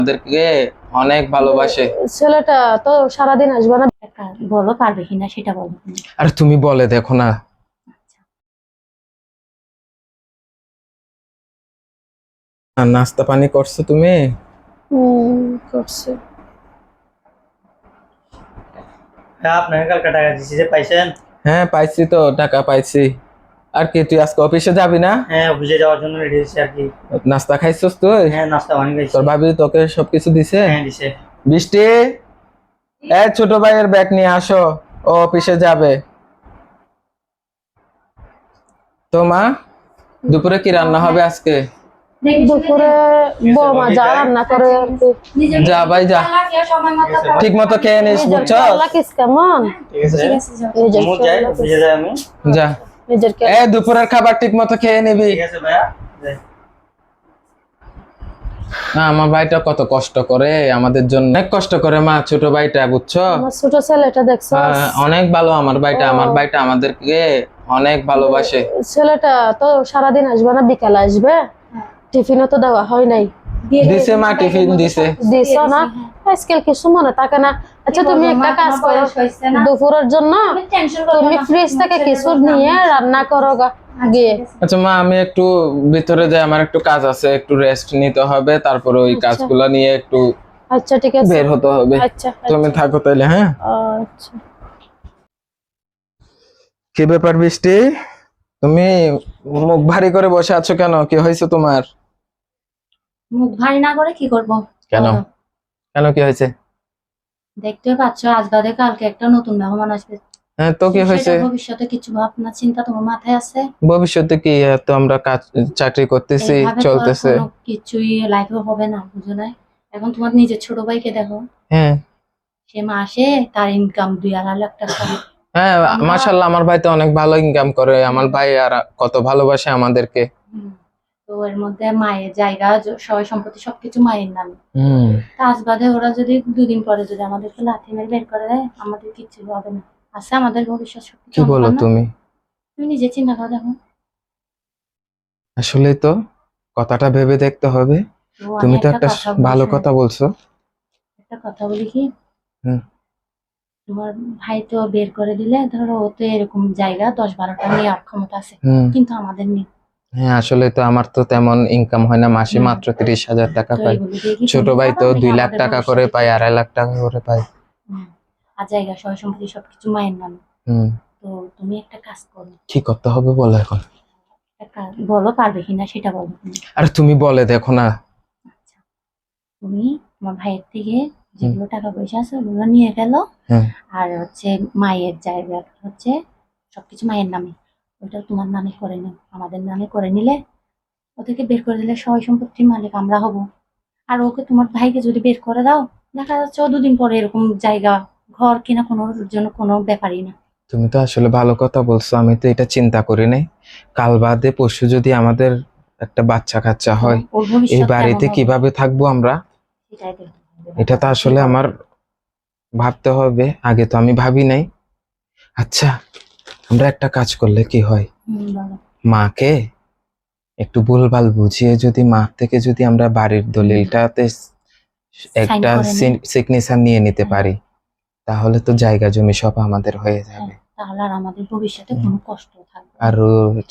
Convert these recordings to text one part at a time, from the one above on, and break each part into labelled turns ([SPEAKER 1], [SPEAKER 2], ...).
[SPEAKER 1] আমাদেরকে অনেক ভালোবাসে।
[SPEAKER 2] ছেলেটা তো সারাদিন আসবে না, বলো পারবে কিনা সেটা বলো।
[SPEAKER 1] আর তুমি বলে দেখো না। আর নাস্তা পানি করছো তুমি?
[SPEAKER 2] করছে।
[SPEAKER 3] হ্যাঁ, আপনাকে কালকে টাকা দিছি যে পাইছেন?
[SPEAKER 1] হ্যাঁ পাইছি তো, টাকা পাইছি। আর কি তুই আজকে অফিসে যাবি না?
[SPEAKER 3] হ্যাঁ, অফিসে যাওয়ার জন্য রেডি হয়েছি আর কি।
[SPEAKER 1] নাস্তা খাইছস তুই?
[SPEAKER 3] হ্যাঁ, নাস্তা পানি খাইছি।
[SPEAKER 1] তোর ভাবি তোকে সবকিছু দিছে?
[SPEAKER 3] হ্যাঁ, দিছে।
[SPEAKER 1] বৃষ্টি, এই ছোট ভাইয়ের ব্যাগ নিয়ে আসো, ও অফিসে যাবে। তো মা, দুপুরে কি রান্না হবে আজকে?
[SPEAKER 2] দুপুরে বৌমা যা রান্না করে আর কি।
[SPEAKER 1] যা ভাই যা, ঠিক মতো খেয়ে নিস, বুঝছো?
[SPEAKER 2] কেমন
[SPEAKER 3] ঠিক আছে,
[SPEAKER 2] নিজের
[SPEAKER 3] আমি যাই, অফিসে যাই আমি।
[SPEAKER 1] যা,
[SPEAKER 2] নিজের
[SPEAKER 1] এই দুপুরের খাবার ঠিক মতো খেয়ে নিবি।
[SPEAKER 3] ঠিক আছে ভাইয়া, যাই।
[SPEAKER 1] না, আমার ভাইটা কত কষ্ট করে আমাদের জন্য, অনেক কষ্ট করে মা, ছোট ভাইটা, বুঝছো?
[SPEAKER 2] আমার ছোট ছেলেটা দেখছো?
[SPEAKER 1] অনেক ভালো আমার ভাইটা, আমার ভাইটা আমাদেরকে অনেক ভালোবাসে।
[SPEAKER 2] ছেলেটা তো সারাদিন আসবে না, বিকালে আসবে। টিফিনও তো দেওয়া হয় নাই।
[SPEAKER 1] দিছে মা, টিফিন দিছে।
[SPEAKER 2] দিছো না? আজকাল কিছু মনে থাকে না। আচ্ছা তুমি একটা কাজ করো, দুপুরের জন্য তুমি ফ্রিজ থেকে কিছু নিয়ে রান্না করো গিয়ে।
[SPEAKER 1] আচ্ছা মা, আমি একটু ভিতরে যাই, আমার একটু কাজ আছে, একটু রেস্ট নিতে হবে, তারপরে ওই কাজগুলো নিয়ে একটু
[SPEAKER 2] আচ্ছা ঠিক আছে,
[SPEAKER 1] বের হতে হবে।
[SPEAKER 2] আচ্ছা
[SPEAKER 1] তুমি থাকো তাহলে। হ্যাঁ,
[SPEAKER 2] আচ্ছা।
[SPEAKER 1] কি ব্যাপার বৃষ্টি, তুমি মুখ ভারী করে বসে আছো কেন? কি হয়েছে তোমার?
[SPEAKER 2] মুখ ভারী না করে কি করব?
[SPEAKER 1] কেন কেন কি হয়েছে?
[SPEAKER 2] দেখতে পাচ্ছ আজ বাদে কালকে একটা নতুন মেহমান আসবে।
[SPEAKER 1] হ্যাঁ তো কি হয়েছে?
[SPEAKER 2] ভবিষ্যতে কিছু ভাবনা চিন্তা তোমার মাথায় আছে?
[SPEAKER 1] ভবিষ্যতে কি, তো আমরা কাজ চাকরি করতেছি, চলতেছে,
[SPEAKER 2] কিছুই লাইফে হবে না, বুঝো না? এখন তোমার নিজের ছোট ভাইকে দেখো,
[SPEAKER 1] হ্যাঁ
[SPEAKER 2] সে মাসে তার ইনকাম 2-2.5 লাখ টাকা।
[SPEAKER 1] হ্যাঁ, মাশাআল্লাহ, আমার ভাই তো অনেক ভালো ইনকাম করে, আমার ভাই আর কত ভালোবাসে আমাদেরকে।
[SPEAKER 2] তো এর মধ্যে মায়ের জায়গা, সয় সম্পত্তি সবকিছু মায়ের নামে। কাজ বাদে ওরা যদি 2 দিন পরে যদি আমাদেরকে লাথি মেরে বের করে দেয়, আমাদের কিচ্ছু হবে না। আছে আমাদের ভবিষ্যৎ সবকিছু।
[SPEAKER 1] কি বলো তুমি?
[SPEAKER 2] তুমি নিজে চিন্তা করে দেখো।
[SPEAKER 1] আসলে তো কথাটা ভেবে দেখতে হবে। তুমি তো একটা ভালো কথা বলছো।
[SPEAKER 2] একটা কথা বলি কি, তোমার ভাই তো বের করে দিলে, ধরো ও তো এরকম জায়গা 10-12টা নেওয়ার ক্ষমতা আছে, কিন্তু আমাদের নেই।
[SPEAKER 1] হ্যাঁ আসলে তো আমার তো তেমন ইনকাম হয় না, মাসে মাত্র 30,000 টাকা পাই। ছোট ভাই তো 2 লাখ টাকা করে পায়, 2.5 লাখ টাকা করে পায়।
[SPEAKER 2] আর জায়গা সয় সম্পত্তি সবকিছু মায়ের নামে। তো তুমি একটা কাজ করো।
[SPEAKER 1] কি করতে হবে বলো এখন?
[SPEAKER 2] বলো পারবে কিনা সেটা বলো।
[SPEAKER 1] আর তুমি বলে দেখো না।
[SPEAKER 2] তুমি তোমার ভাইয়ের থেকে যেগুলো টাকা পয়সা আছে ওগুলো নিয়ে গেল, আর হচ্ছে মায়ের জায়গা হচ্ছে সবকিছু মায়ের নামে, ওটা তোমার নামে করে নাও। আমাদের নামে করে নিলে ওদেরকে বের করে দিলে সয় সম্পত্তির মালিক আমরা হব। আর ওকে, তোমার ভাইকে যদি বের করে দাও, দেখা যাচ্ছে ও 2 দিন পরে এরকম জায়গা ঘর কিনা কোনো জন্য কোনো ব্যাপারই না।
[SPEAKER 1] তুমি তো আসলে ভালো কথা বলছো, আমি তো এটা চিন্তা করি নাই। কাল বাদে পরশু যদি আমাদের একটা বাচ্চা কাচ্চা হয়, এই বাড়িতে কিভাবে থাকবো আমরা? এটা তো আসলে আমার ভাবতে হবে, আগে তো আমি ভাবি নাই। আচ্ছা, আমরা একটা কাজ করলে কি হয়, মাকে একটু ভুলভাল বুঝিয়ে যদি মা থেকে যদি আমরা বাড়ির দলিলটাতে একটা সিগনেচার নিয়ে নিতে পারি, তাহলে তো জায়গা জমি সব আমাদের হয়ে যাবে।
[SPEAKER 2] তাহলে আর আমাদের ভবিষ্যতে কোনো কষ্ট থাকবে।
[SPEAKER 1] আর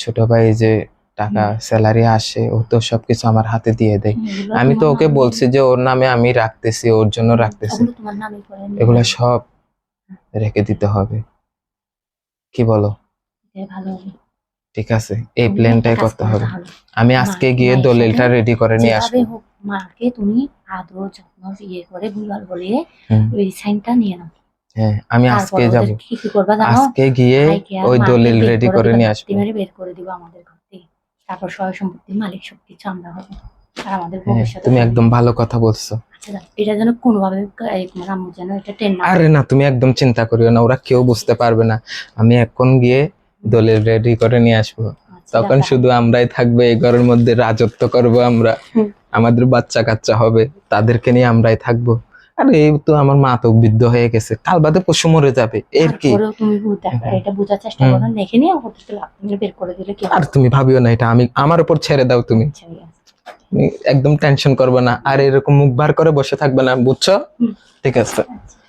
[SPEAKER 1] ছোট ভাই যে টাকা স্যালারি আসে, ও তো সবকিছু আমার হাতে দিয়ে দেয়। আমি তো ওকে বলছি যে ওর নামে আমি রাখতেছি, ওর জন্য রাখতেছি, এগুলো সব রেখে দিতে হবে। কি বলো? ঠিক আছে, এই প্ল্যানটাই করতে হবে। আমি আজকে গিয়ে দলিলটা রেডি করে নিয়ে আসবো।
[SPEAKER 2] মাকে তুমি আদর যত্ন করে ভুলভাল বলিয়ে ওই সাইনটা নিয়ে নাও।
[SPEAKER 1] হ্যাঁ, আমি আজকে যাব, আজকে গিয়ে ওই দলিল রেডি করে নিয়ে আসবো।
[SPEAKER 2] বের করে দিব আমাদের ঘর থেকে, তারপর সয় সম্পত্তির মালিক সবকিছু আমরা হব। আর আমাদের ভবিষ্যতে
[SPEAKER 1] তুমি একদম ভালো কথা বলছো।
[SPEAKER 2] আচ্ছা, এটা যেন কোনোভাবে আম্মু যেন এটা টেন না।
[SPEAKER 1] আরে না, তুমি একদম চিন্তা করিও না, ওরা কেউ বুঝতে পারবে না। আমি এখন গিয়ে দলিল রেডি করে নিয়ে আসবো, তখন শুধু আমরাই থাকবো এই ঘরের মধ্যে, রাজত্ব করব আমরা। আমাদের বাচ্চা কাচ্চা হবে, তাদেরকে নিয়ে আমরাই থাকবো। আর এই তো আমার মা তো বৃদ্ধ হয়ে গেছে, কাল বাদে পশু মরে যাবে, এর কি?
[SPEAKER 2] তুমি এটা বোঝার চেষ্টা করো, দেখে নিয়ে বের করে দিলে কি।
[SPEAKER 1] আর তুমি ভাবিও না, এটা আমি আমার উপর ছেড়ে দাও তুমি। তুমি একদম টেনশন করবে না, আর এরকম মুখ ভার করে বসে থাকবে না, বুঝছো?
[SPEAKER 2] হুম।
[SPEAKER 1] ঠিক আছে।
[SPEAKER 2] আচ্ছা।